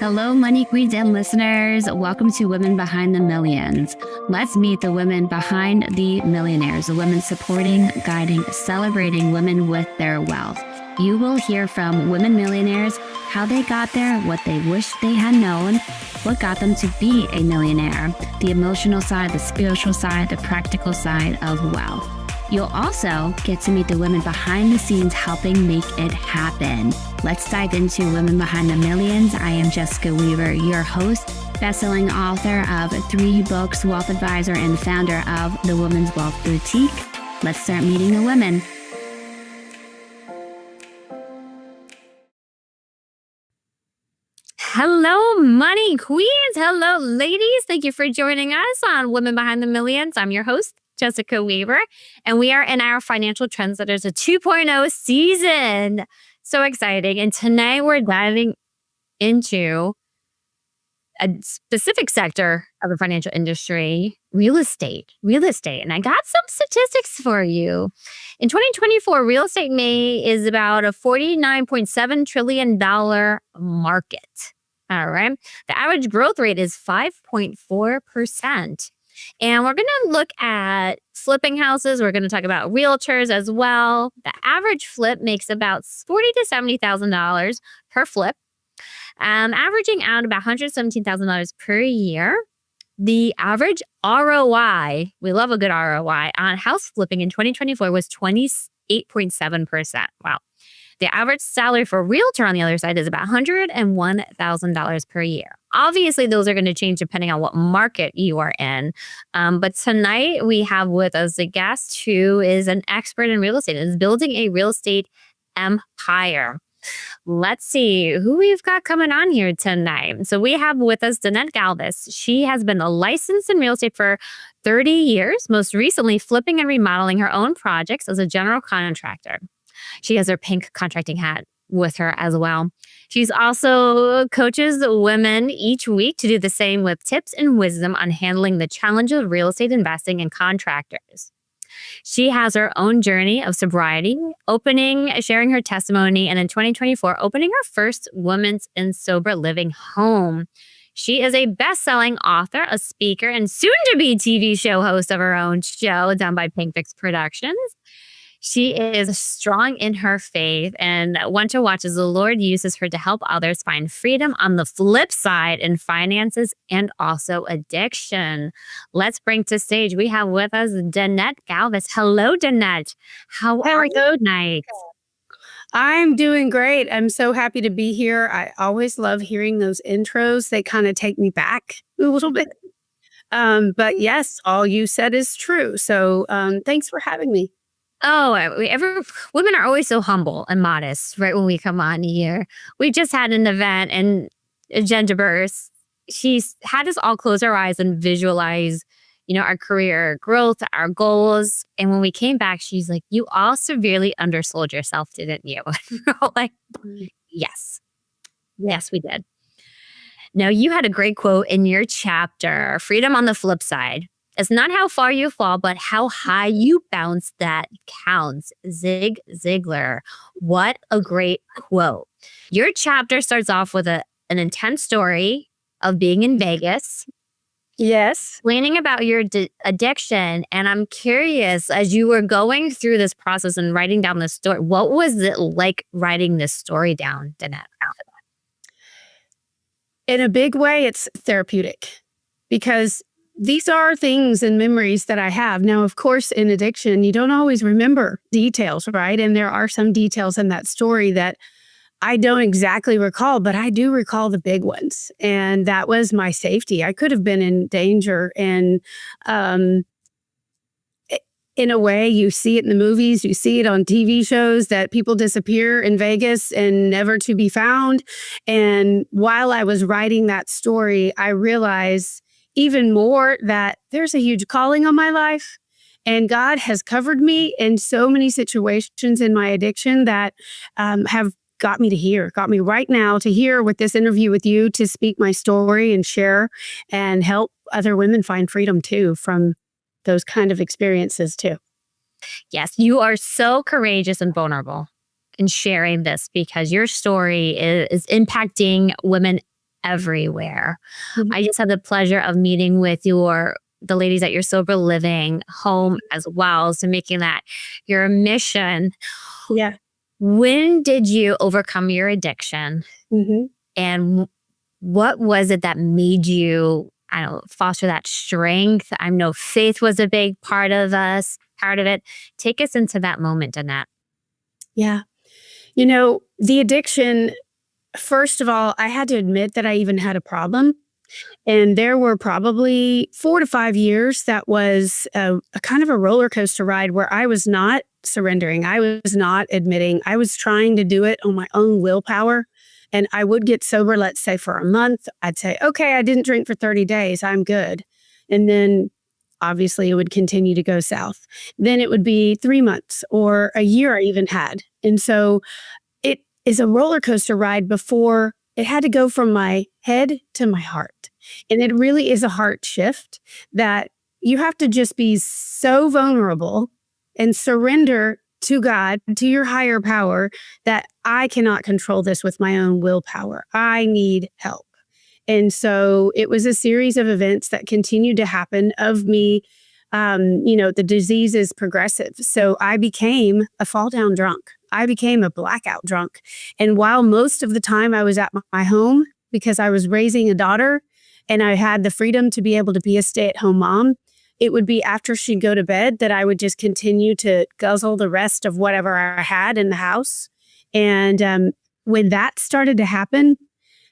Hello, Money Queens and listeners. Welcome to Women Behind the Millions. Let's meet the women behind the millionaires, the women supporting, guiding, celebrating women with their wealth. You will hear from women millionaires, how they got there, what they wish they had known, what got them to be a millionaire, the emotional side, the spiritual side, the practical side of wealth. You'll also get to meet the women behind the scenes helping make it happen. Let's dive into Women Behind the Millions. I am Jessica Weaver, your host, best-selling author of 3 books, wealth advisor, and founder of the Women's Wealth Boutique. Let's start meeting the women. Hello, Money Queens. Hello, ladies. Thank you for joining us on Women Behind the Millions. I'm your host, Jessica Weaver, and we are in our Financial Trendsetters 2.0 season. So exciting. And tonight we're diving into a specific sector of the financial industry, real estate. And I got some statistics for you. In 2024, real estate is about a $49.7 trillion market. All right. The average growth rate is 5.4%. And we're going to look at flipping houses. We're going to talk about realtors as well. The average flip makes about $40,000 to $70,000 per flip, averaging out about $117,000 per year. The average ROI, we love a good ROI, on house flipping in 2024 was 28.7%. Wow. The average salary for a realtor on the other side is about $101,000 per year. Obviously, those are going to change depending on what market you are in. But tonight we have with us a guest who is an expert in real estate and is building a real estate empire. Let's see who we've got coming on here tonight. So we have with us Danette Galvis. She has been licensed in real estate for 30 years, most recently flipping and remodeling her own projects as a general contractor. She has her pink contracting hat with her as well. She's also coaches women each week to do the same with tips and wisdom on handling the challenges of real estate investing and contractors. She has her own journey of sobriety, sharing her testimony, and in 2024, opening her first women's in sober living home. She is a best-selling author, a speaker, and soon-to-be TV show host of her own show done by Pink Fix Productions. She is strong in her faith and one to watch as the Lord uses her to help others find freedom on the flip side in finances and also addiction. Let's bring to stage, we have with us Danette Galvis. Hello, Danette. How are you tonight? I'm doing great. I'm so happy to be here. I always love hearing those intros. They kind of take me back a little bit. But yes, all you said is true. So thanks for having me. Oh, women are always so humble and modest, right? When we come on here, we just had an event and Agenda Burst. She's had us all close our eyes and visualize, our career growth, our goals. And when we came back, she's like, "You all severely undersold yourself, didn't you?" We're all like, yes, we did. Now, you had a great quote in your chapter, "Freedom on the flip side. It's not how far you fall, but how high you bounce that counts." Zig Ziglar. What a great quote. Your chapter starts off with an intense story of being in Vegas. Yes. Explaining about your addiction. And I'm curious, as you were going through this process and writing down this story, what was it like writing this story down, Danette? In a big way, it's therapeutic because these are things and memories that I have. Now, of course, in addiction, you don't always remember details, right? And there are some details in that story that I don't exactly recall, but I do recall the big ones. And that was my safety. I could have been in danger. And in a way, you see it in the movies, you see it on TV shows that people disappear in Vegas and never to be found. And while I was writing that story, I realized even more that there's a huge calling on my life, and God has covered me in so many situations in my addiction that have got me right now to here with this interview with you, to speak my story and share and help other women find freedom too from those kind of experiences too. Yes, you are so courageous and vulnerable in sharing this because your story is impacting women everywhere. Mhm. I just had the pleasure of meeting with the ladies at your sober living home as well. So making that your mission. Yeah. When did you overcome your addiction? hmm And what was it that made you, I don't know, foster that strength? I know faith was a big part of it. Take us into that moment, Danette. Yeah. The addiction, first of all, I had to admit that I even had a problem. And there were probably 4 to 5 years that was a kind of a roller coaster ride where I was not surrendering. I was not admitting. I was trying to do it on my own willpower. And I would get sober, let's say for a month. I'd say, okay, I didn't drink for 30 days. I'm good. And then obviously it would continue to go south. Then it would be 3 months or a year I even had. And so it is a roller coaster ride before it had to go from my head to my heart. And it really is a heart shift that you have to just be so vulnerable and surrender to God, to your higher power, that I cannot control this with my own willpower. I need help. And so it was a series of events that continued to happen of me. The disease is progressive. So I became a fall down drunk. I became a blackout drunk. And while most of the time I was at my home because I was raising a daughter and I had the freedom to be able to be a stay-at-home mom, it would be after she'd go to bed that I would just continue to guzzle the rest of whatever I had in the house. And when that started to happen,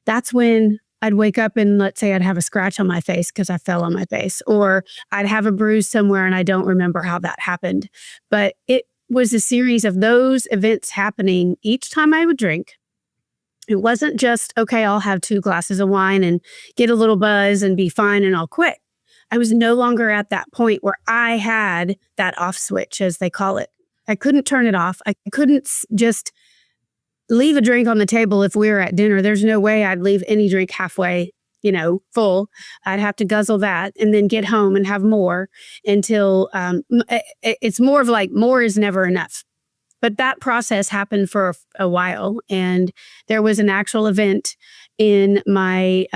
that's when I'd wake up and let's say I'd have a scratch on my face because I fell on my face, or I'd have a bruise somewhere and I don't remember how that happened. But it was a series of those events happening each time I would drink. It wasn't just, okay, I'll have 2 glasses of wine and get a little buzz and be fine and I'll quit. I was no longer at that point where I had that off switch, as they call it. I couldn't turn it off. I couldn't just leave a drink on the table if we were at dinner. There's no way I'd leave any drink halfway, full. I'd have to guzzle that and then get home and have more until it's more of like more is never enough. But that process happened for a while. And there was an actual event in my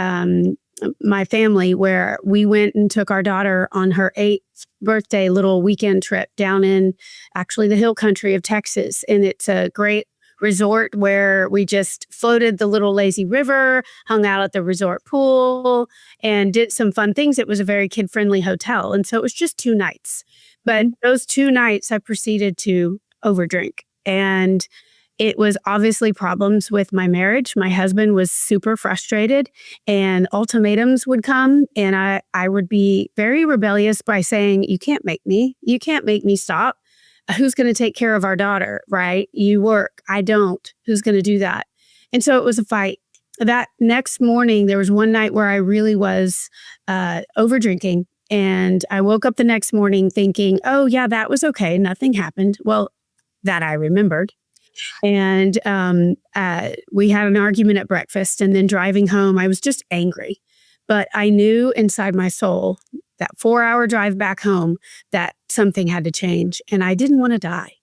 family where we went and took our daughter on her 8th birthday little weekend trip down in actually the hill country of Texas. And it's a great resort where we just floated the little lazy river, hung out at the resort pool, and did some fun things. It was a very kid-friendly hotel. And so it was just 2 nights. But those 2 nights, I proceeded to overdrink. And it was obviously problems with my marriage. My husband was super frustrated and ultimatums would come. And I would be very rebellious by saying, you can't make me stop. Who's going to take care of our daughter, right? You work. I don't. Who's going to do that? And so it was a fight. That next morning, there was one night where I really was over drinking. And I woke up the next morning thinking, oh, yeah, that was okay. Nothing happened. Well, that I remembered. And we had an argument at breakfast. And then driving home, I was just angry. But I knew inside my soul that 4-hour drive back home that something had to change. And I didn't want to die.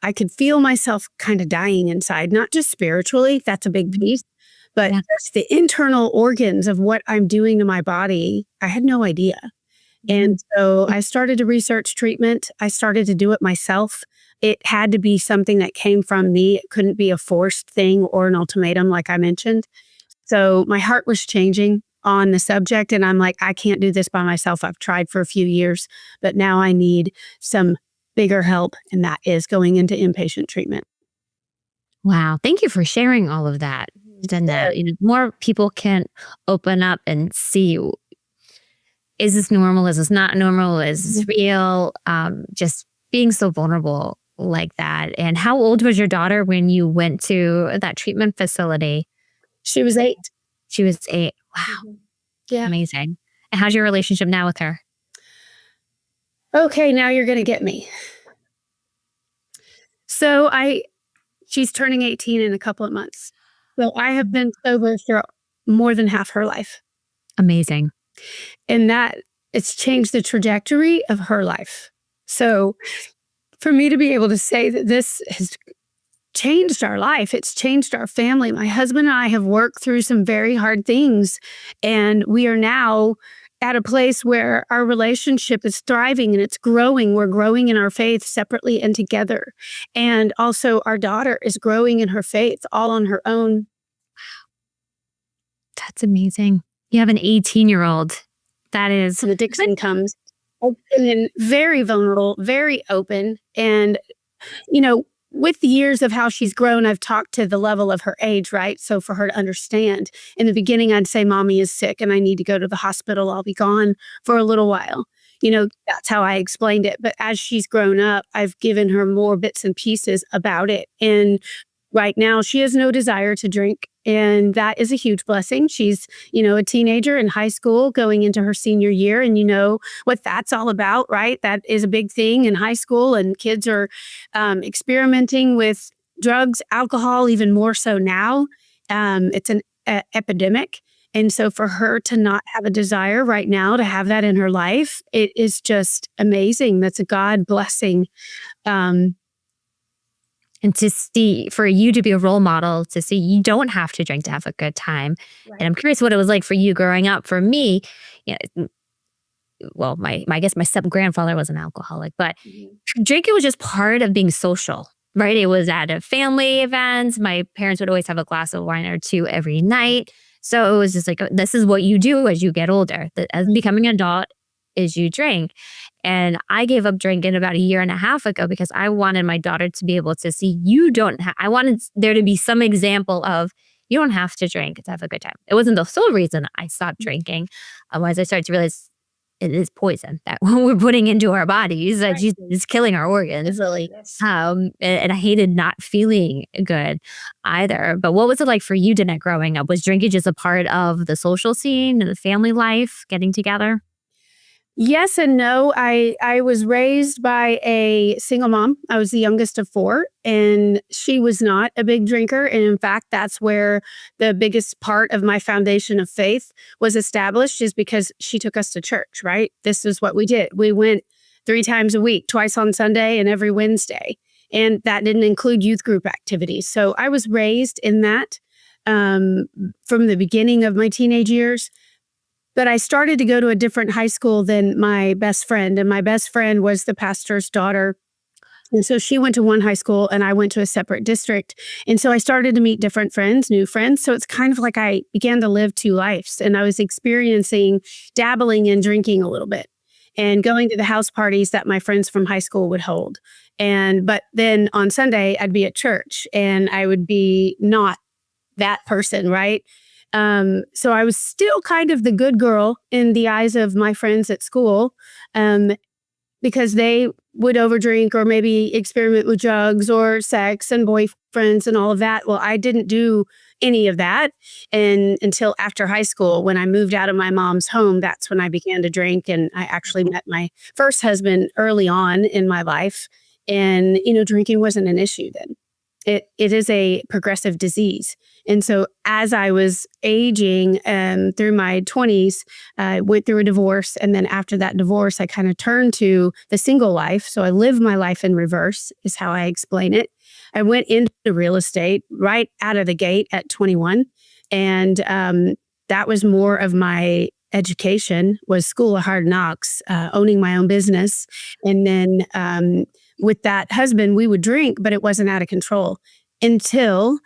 I could feel myself kind of dying inside, not just spiritually. That's a big piece. But just the internal organs of what I'm doing to my body, I had no idea. And so I started to research treatment. I started to do it myself. It had to be something that came from me. It couldn't be a forced thing or an ultimatum, like I mentioned. So my heart was changing on the subject. And I'm like, I can't do this by myself. I've tried for a few years, but now I need some bigger help. And that is going into inpatient treatment. Wow. Thank you for sharing all of that. Then more people can open up and see, is this normal? Is this not normal? Is this real? Just being so vulnerable like that. And how old was your daughter when you went to that treatment facility? She was 8. She was 8. Wow. Yeah. Amazing. And how's your relationship now with her? Okay, now you're going to get me. So she's turning 18 in a couple of months. So I have been sober for more than half her life. Amazing. And that it's changed the trajectory of her life. So for me to be able to say that this has changed our life. It's changed our family. My husband and I have worked through some very hard things, and we are now at a place where our relationship is thriving and it's growing. We're growing in our faith separately and together. And also our daughter is growing in her faith all on her own. That's amazing. You have an 18-year-old. That is. The Dixon comes open and very vulnerable, very open. And, with the years of how she's grown, I've talked to the level of her age, right? So for her to understand, in the beginning, I'd say, Mommy is sick and I need to go to the hospital. I'll be gone for a little while. That's how I explained it. But as she's grown up, I've given her more bits and pieces about it. And right now, she has no desire to drink. And that is a huge blessing. She's, a teenager in high school going into her senior year. And you know what that's all about, right? That is a big thing in high school. And kids are experimenting with drugs, alcohol, even more so now. It's an epidemic. And so for her to not have a desire right now to have that in her life, it is just amazing. That's a God blessing. And to see, for you to be a role model, to see you don't have to drink to have a good time. Right. And I'm curious what it was like for you growing up. For me, well, I guess my step-grandfather was an alcoholic, but drinking was just part of being social, right? It was at a family events. My parents would always have a glass of wine or two every night. So it was just like, this is what you do as you get older. As becoming an adult is you drink. And I gave up drinking about 1.5 years ago because I wanted my daughter to be able to see I wanted there to be some example of you don't have to drink to have a good time. It wasn't the sole reason I stopped drinking. As I started to realize it is poison that we're putting into our bodies, that Jesus is killing our organs. Really. And I hated not feeling good either. But what was it like for you, Danette, growing up? Was drinking just a part of the social scene and the family life, getting together? Yes and no. I was raised by a single mom. I was the youngest of 4, and she was not a big drinker. And in fact, that's where the biggest part of my foundation of faith was established, is because she took us to church, right? This is what we did. We went 3 times a week, twice on Sunday and every Wednesday. And that didn't include youth group activities. So I was raised in that from the beginning of my teenage years. But I started to go to a different high school than my best friend. And my best friend was the pastor's daughter. And so she went to one high school and I went to a separate district. And so I started to meet different friends, new friends. So it's kind of like I began to live 2 lives. And I was dabbling in drinking a little bit and going to the house parties that my friends from high school would hold. But then on Sunday, I'd be at church and I would be not that person, right? So I was still kind of the good girl in the eyes of my friends at school, because they would overdrink or maybe experiment with drugs or sex and boyfriends and all of that. Well, I didn't do any of that. And until after high school, when I moved out of my mom's home, that's when I began to drink. And I actually met my first husband early on in my life. And, drinking wasn't an issue then. It is a progressive disease. And so as I was aging through my 20s, I went through a divorce. And then after that divorce, I kind of turned to the single life. So I lived my life in reverse is how I explain it. I went into real estate right out of the gate at 21. And that was more of my education, was School of Hard Knocks, owning my own business. And then with that husband, we would drink, but it wasn't out of control until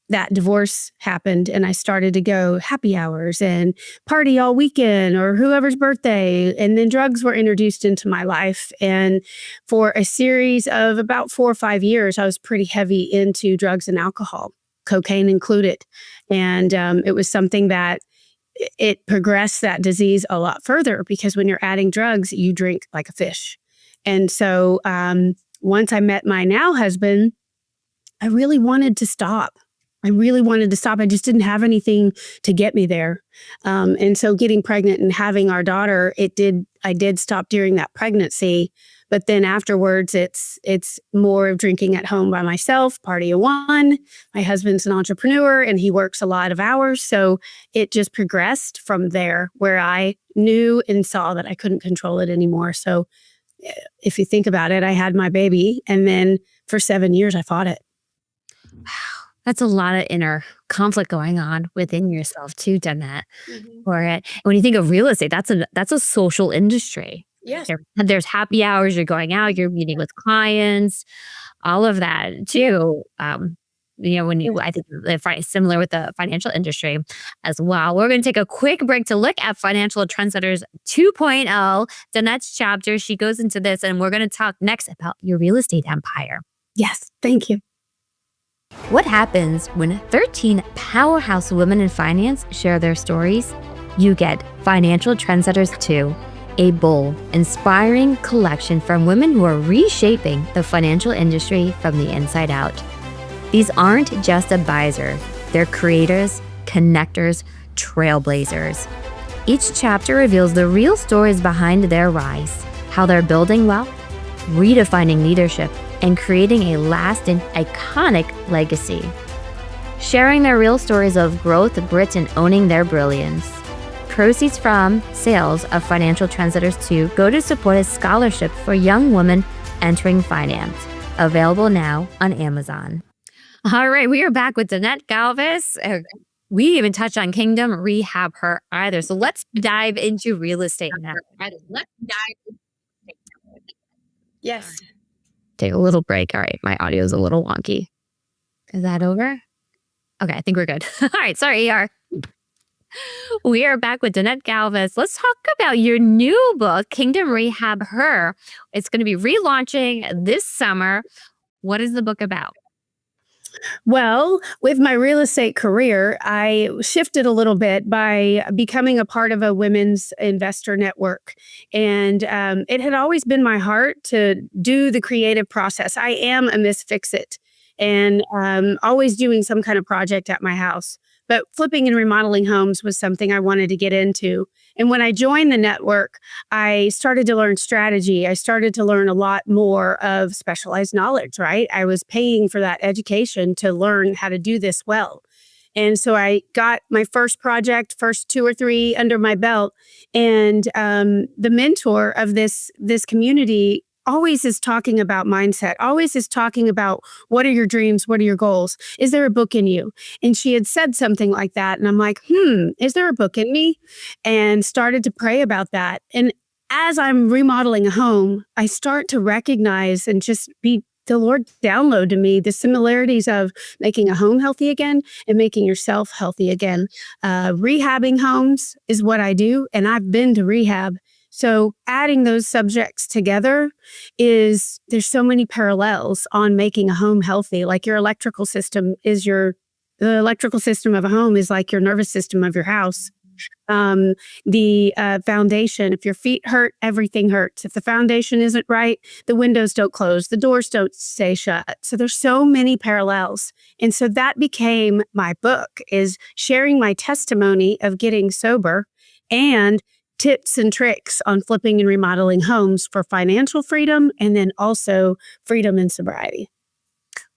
that divorce happened. And I started to go happy hours and party all weekend or whoever's birthday. And then drugs were introduced into my life. And for a series of about 4 or 5 years, I was pretty heavy into drugs and alcohol, cocaine included. And it was something that it progressed that disease a lot further, because when you're adding drugs, you drink like a fish. And so once I met my now husband, I really wanted to stop. I just didn't have anything to get me there. And so getting pregnant and having our daughter, I did stop during that pregnancy. But then afterwards, it's more of drinking at home by myself, party of one. My husband's an entrepreneur and he works a lot of hours. So it just progressed from there, where I knew and saw that I couldn't control it anymore. So if you think about it, I had my baby, and then for 7 years I fought it. That's a lot of inner conflict going on within yourself too, Danette, Mhm. for it. And when you think of real estate, that's a social industry. Yes. There's happy hours, you're going out, you're meeting with clients, all of that too. When you, I think similar with the financial industry as well. We're going to take a quick break to look at Financial Trendsetters 2.0, Danette's chapter. She goes into this, and we're going to talk next about your real estate empire. Yes. Thank you. What happens when 13 powerhouse women in finance share their stories? You get Financial Trendsetters 2, a bold, inspiring collection from women who are reshaping the financial industry from the inside out. These aren't just advisors, they're creators, connectors, trailblazers. Each chapter reveals the real stories behind their rise, how they're building wealth, redefining leadership, and creating a lasting, iconic legacy. Sharing their real stories of growth, grit, and owning their brilliance. Proceeds from sales of Financial Trendsetters 2 go to support a scholarship for young women entering finance. Available now on Amazon. All right, we are back with Danette Galvis. We even touched on Kingdom RehabHER either. So let's dive into real estate now. Yes. Take a little break. All right, my audio is a little wonky. Is that over? Okay, I think we're good. All right, sorry, ER. We are back with Danette Galvis. Let's talk about your new book, Kingdom RehabHER. It's going to be relaunching this summer. What is the book about? Well, with my real estate career, I shifted a little bit by becoming a part of a women's investor network. And it had always been my heart to do the creative process. I am a Miss Fix-It and always doing some kind of project at my house. But flipping and remodeling homes was something I wanted to get into. And when I joined the network, I started to learn strategy. I started to learn a lot more of specialized knowledge, right? I was paying for that education to learn how to do this well. And so I got my first project, first 2 or 3 under my belt. And the mentor of this community always is talking about mindset, always is talking about what are your dreams? What are your goals? Is there a book in you? And she had said something like that. And I'm like, is there a book in me? And started to pray about that. And as I'm remodeling a home, I start to recognize and just be the Lord download to me the similarities of making a home healthy again and making yourself healthy again. Rehabbing homes is what I do. And I've been to rehab. So adding those subjects together there's so many parallels on making a home healthy. Like your electrical system the electrical system of a home is like your nervous system of your house. The foundation, if your feet hurt, everything hurts. If the foundation isn't right, the windows don't close, the doors don't stay shut. So there's so many parallels. And so that became my book, is sharing my testimony of getting sober and tips and tricks on flipping and remodeling homes for financial freedom and then also freedom and sobriety.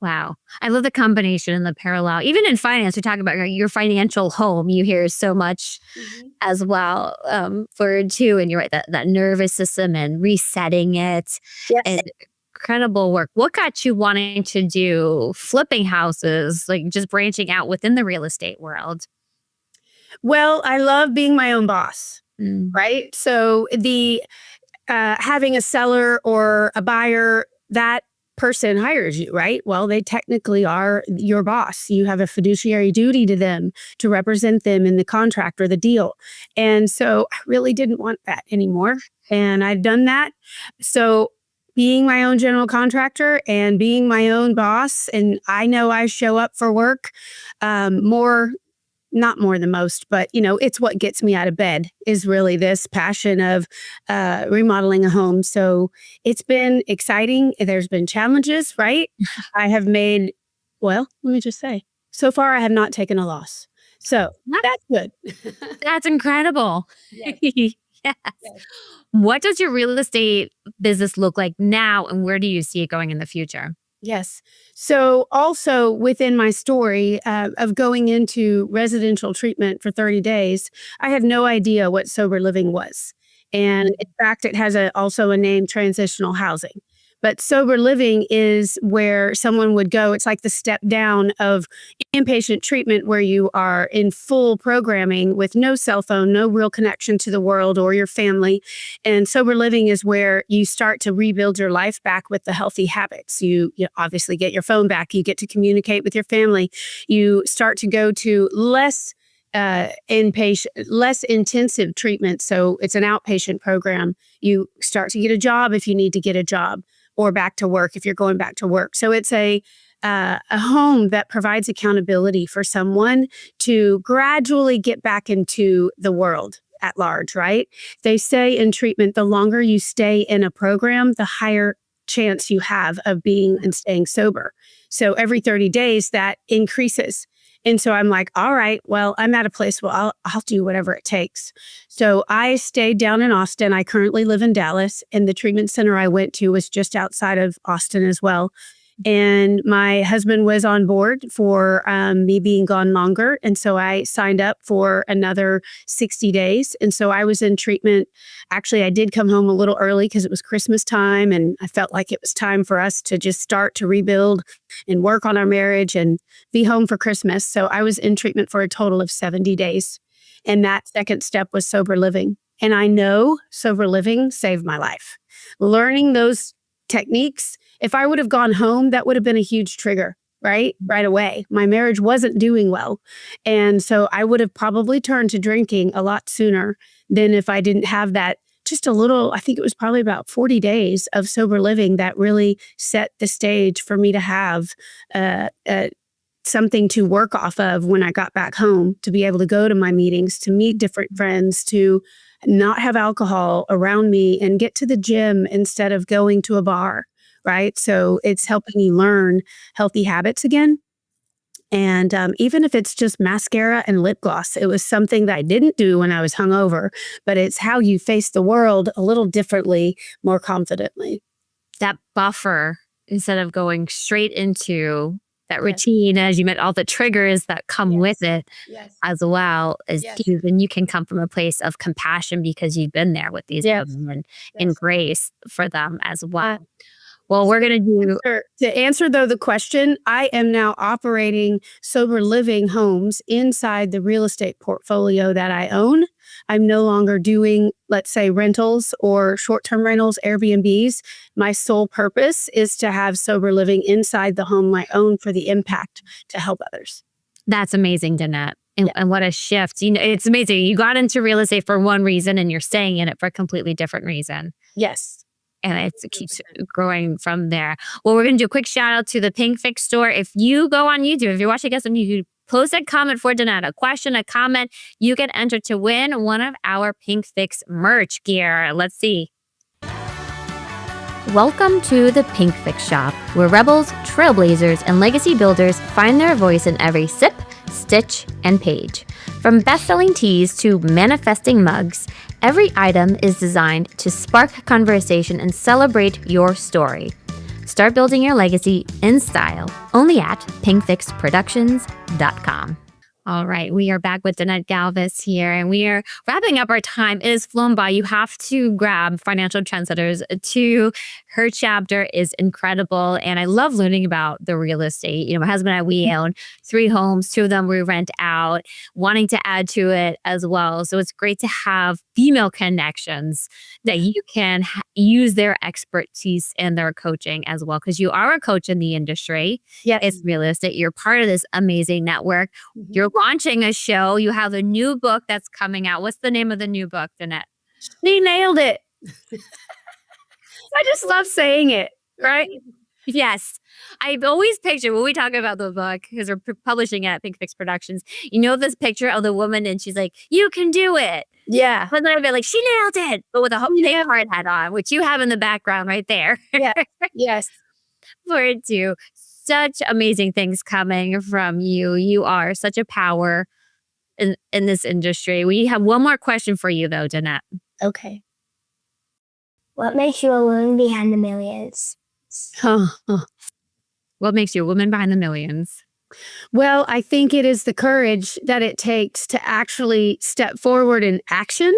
Wow. I love the combination and the parallel. Even in finance, we talk about your financial home. You hear so much as well for it too. And you're right, that nervous system and resetting it. Yes. And incredible work. What got you wanting to do flipping houses, like just branching out within the real estate world? Well, I love being my own boss. Right? So the having a seller or a buyer, that person hires you, right? Well, they technically are your boss. You have a fiduciary duty to them to represent them in the contract or the deal. And so I really didn't want that anymore. And I'd done that. So being my own general contractor and being my own boss, and I know I show up for work not more than most, but it's what gets me out of bed is really this passion of remodeling a home. So it's been exciting. There's been challenges, right? I have made, let me just say, so far I have not taken a loss. So that's good. That's incredible. Yes. Yes. What does your real estate business look like now, and where do you see it going in the future? Yes. So also within my story of going into residential treatment for 30 days, I had no idea what sober living was. And in fact, it has also a name, transitional housing. But sober living is where someone would go. It's like the step down of inpatient treatment where you are in full programming with no cell phone, no real connection to the world or your family. And sober living is where you start to rebuild your life back with the healthy habits. You obviously get your phone back. You get to communicate with your family. You start to go to less intensive treatment. So it's an outpatient program. You start to get a job if you need to get a job, or back to work if you're going back to work. So it's a home that provides accountability for someone to gradually get back into the world at large, right? They say in treatment, the longer you stay in a program, the higher chance you have of being and staying sober. So every 30 days, that increases. And so I'm like, all right, well, I'm at a place where I'll do whatever it takes. So I stayed down in Austin. I currently live in Dallas, and the treatment center I went to was just outside of Austin as well. And my husband was on board for me being gone longer. And so I signed up for another 60 days. And so I was in treatment. Actually, I did come home a little early because it was Christmas time. And I felt like it was time for us to just start to rebuild and work on our marriage and be home for Christmas. So I was in treatment for a total of 70 days. And that second step was sober living. And I know sober living saved my life. Learning those techniques, if I would have gone home, that would have been a huge trigger, right away. My marriage wasn't doing well. And so I would have probably turned to drinking a lot sooner than if I didn't have that just a little, I think it was probably about 40 days of sober living that really set the stage for me to have something to work off of when I got back home, to be able to go to my meetings, to meet different friends, to not have alcohol around me and get to the gym instead of going to a bar, right? So it's helping you learn healthy habits again. And even if it's just mascara and lip gloss, it was something that I didn't do when I was hungover, but it's how you face the world a little differently, more confidently. That buffer, instead of going straight into that routine, as you meant, all the triggers that come with it as well, is key. And you can come from a place of compassion because you've been there with these women and grace for them as well. Well, we're going to do... To answer, though, the question, I am now operating sober living homes inside the real estate portfolio that I own. I'm no longer doing, let's say, rentals or short-term rentals, Airbnbs. My sole purpose is to have sober living inside the home I own for the impact to help others. That's amazing, Danette. And what a shift. You know, it's amazing. You got into real estate for one reason and you're staying in it for a completely different reason. Yes. And it keeps growing from there. Well, we're going to do a quick shout out to the Pink Fix store. If you go on YouTube, if you're watching us on YouTube, post a comment for Danette, a question, a comment, you get entered to win one of our Pink Fix merch gear. Let's see. Welcome to the Pink Fix shop, where rebels, trailblazers, and legacy builders find their voice in every sip, stitch, and page. From best-selling tees to manifesting mugs, every item is designed to spark conversation and celebrate your story. Start building your legacy in style, only at pinkfixproductions.com. All right, we are back with Danette Galvis here, and we are wrapping up our time. It has flown by. You have to grab Financial Trendsetters 2. Her chapter is incredible, and I love learning about the real estate. You know, my husband and I, we own 3 homes. 2 of them we rent out, wanting to add to it as well. So it's great to have female connections that you can use their expertise and their coaching as well, because you are a coach in the industry. Yes. It's real estate. You're part of this amazing network. You're launching a show. You have a new book that's coming out. What's the name of the new book, Danette? She nailed it. I just love saying it, right? Yes. I've always pictured when we talk about the book, because we're publishing it at Pink Fix Productions, you know, this picture of the woman and she's like, you can do it. Yeah. But then I'd be like, she nailed it. But with a Jose hard hat on, which you have in the background right there. Yeah. Yes. Forward to such amazing things coming from you. You are such a power in this industry. We have one more question for you, though, Danette. Okay. What makes you a woman behind the millions? What makes you a woman behind the millions? Well, I think it is the courage that it takes to actually step forward in action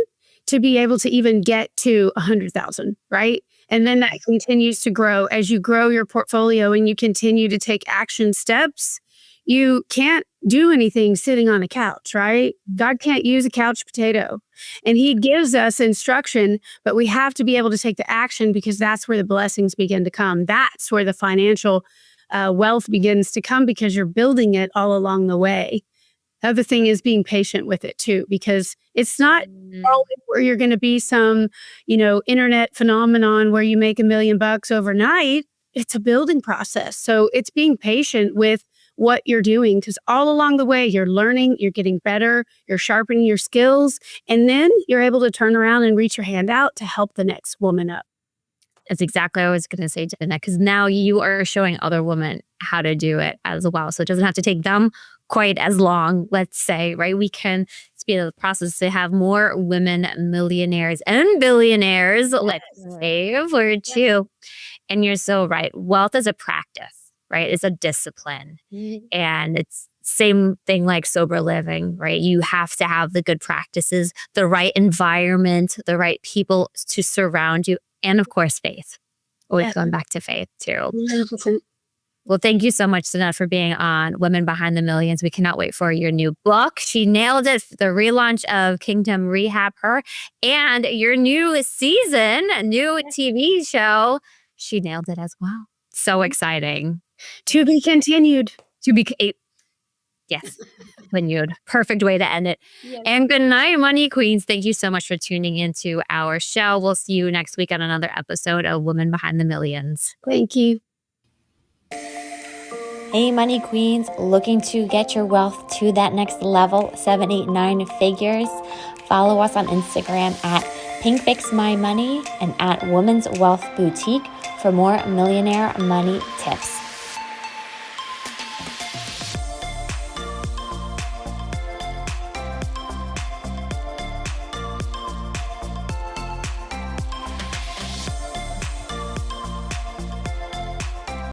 to be able to even get to 100,000, right? And then that continues to grow as you grow your portfolio and you continue to take action steps. You can't do anything sitting on a couch, right? God can't use a couch potato. And he gives us instruction, but we have to be able to take the action because that's where the blessings begin to come. That's where the financial wealth begins to come because you're building it all along the way. The other thing is being patient with it too, because it's not always where you're going to be some, internet phenomenon where you make $1 million overnight. It's a building process. So it's being patient with what you're doing because all along the way, you're learning, you're getting better, you're sharpening your skills, and then you're able to turn around and reach your hand out to help the next woman up. That's exactly what I was going to say, Danette, because now you are showing other women how to do it as well. So it doesn't have to take them quite as long, let's say, right? We can speed up the process to have more women millionaires and billionaires, let's say, for two. And you're so right. Wealth is a practice, right? It's a discipline. And it's same thing like sober living, right? You have to have the good practices, the right environment, the right people to surround you. And of course, faith. Always going back to faith too. 100%. Well, thank you so much, Danette, for being on Women Behind the Millions. We cannot wait for your new book. She nailed it. The relaunch of Kingdom RehabHER and your new season, a new TV show. She nailed it as well. So exciting. To be continued. Yes, continued. Perfect way to end it. Yes. And good night, Money Queens. Thank you so much for tuning into our show. We'll see you next week on another episode of Women Behind the Millions. Thank you. Hey, Money Queens, looking to get your wealth to that next level, 7, 8, 9 figures? Follow us on Instagram at PinkFixMyMoney and at Women's Wealth Boutique for more millionaire money tips.